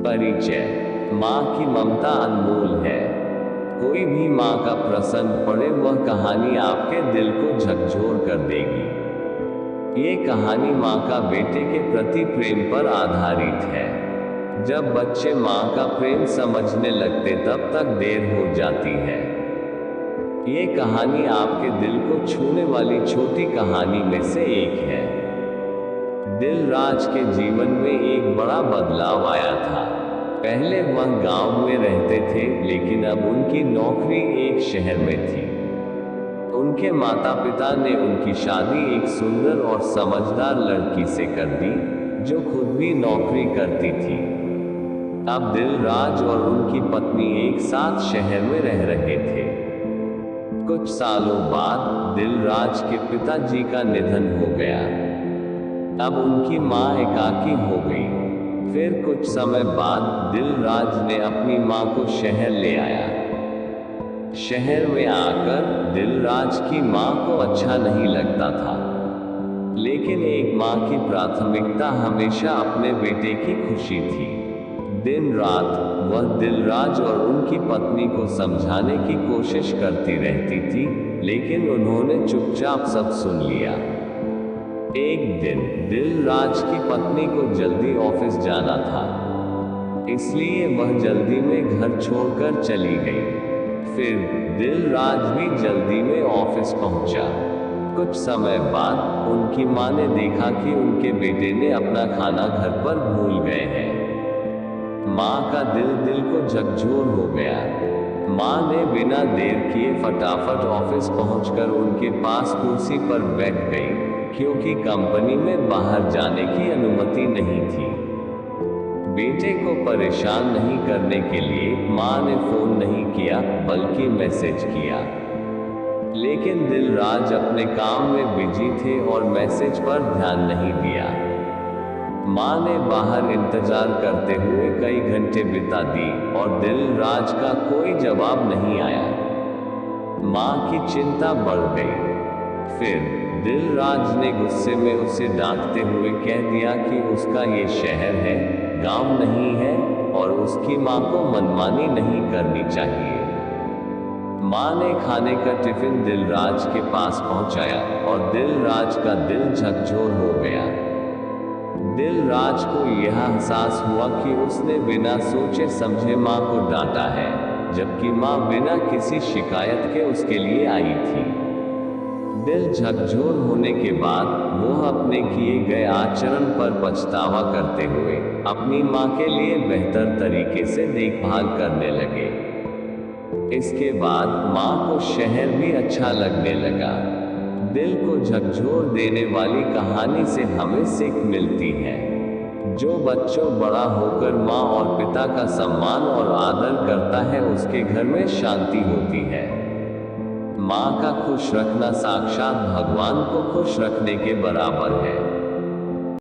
परिचय। माँ की ममता अनमोल है। कोई भी माँ का प्रसंग पढ़े वह कहानी आपके दिल को झकझोर कर देगी। ये कहानी माँ का बेटे के प्रति प्रेम पर आधारित है। जब बच्चे माँ का प्रेम समझने लगते तब तक देर हो जाती है। ये कहानी आपके दिल को छूने वाली छोटी कहानी में से एक है। दिलराज के जीवन में एक बड़ा बदलाव आया था। पहले वह गांव में रहते थे, लेकिन अब उनकी नौकरी एक शहर में थी। उनके माता पिता ने उनकी शादी एक सुंदर और समझदार लड़की से कर दी, जो खुद भी नौकरी करती थी। अब दिलराज और उनकी पत्नी एक साथ शहर में रह रहे थे। कुछ सालों बाद दिलराज के पिताजी का निधन हो गया। अब उनकी माँ एकाकी हो गई। फिर कुछ समय बाद दिलराज ने अपनी माँ को शहर ले आया। शहर में आकर दिलराज की माँ को अच्छा नहीं लगता था, लेकिन एक माँ की प्राथमिकता हमेशा अपने बेटे की खुशी थी। दिन रात वह दिलराज और उनकी पत्नी को समझाने की कोशिश करती रहती थी, लेकिन उन्होंने चुपचाप सब सुन लिया। एक दिन दिलराज की पत्नी को जल्दी ऑफिस जाना था, इसलिए वह जल्दी में घर छोड़कर चली गई। फिर दिलराज भी जल्दी में ऑफिस पहुंचा। कुछ समय बाद उनकी माँ ने देखा कि उनके बेटे ने अपना खाना घर पर भूल गए हैं। माँ का दिल को झकझोर हो गया। माँ ने बिना देर किए फटाफट ऑफिस पहुंचकर उनके पास कुर्सी पर बैठ गई, क्योंकि कंपनी में बाहर जाने की अनुमति नहीं थी। बेटे को परेशान नहीं करने के लिए माँ ने फोन नहीं किया, बल्कि मैसेज किया। लेकिन दिलराज अपने काम में बिजी थे और मैसेज पर ध्यान नहीं दिया। माँ ने बाहर इंतजार करते हुए कई घंटे बिता दी और दिलराज का कोई जवाब नहीं आया। माँ की चिंता बढ़ गई। फिर दिलराज ने गुस्से में उसे डांटते हुए कह दिया कि उसका ये शहर है, गांव नहीं है, और उसकी माँ को मनमानी नहीं करनी चाहिए। माँ ने खाने का टिफिन दिलराज के पास पहुंचाया और दिलराज का दिल झकझोर हो गया। दिलराज को यह एहसास हुआ कि उसने बिना सोचे समझे माँ को डांटा है, जबकि माँ बिना किसी शिकायत के उसके लिए आई थी। दिल झकझोर होने के बाद वो अपने किए गए आचरण पर पछतावा करते हुए अपनी माँ के लिए बेहतर तरीके से देखभाल करने लगे। इसके बाद माँ को शहर भी अच्छा लगने लगा। दिल को झकझोर देने वाली कहानी से हमें सीख मिलती है। जो बच्चों बड़ा होकर माँ और पिता का सम्मान और आदर करता है, उसके घर में शांति होती है। माँ का खुश रखना साक्षात भगवान को खुश रखने के बराबर है।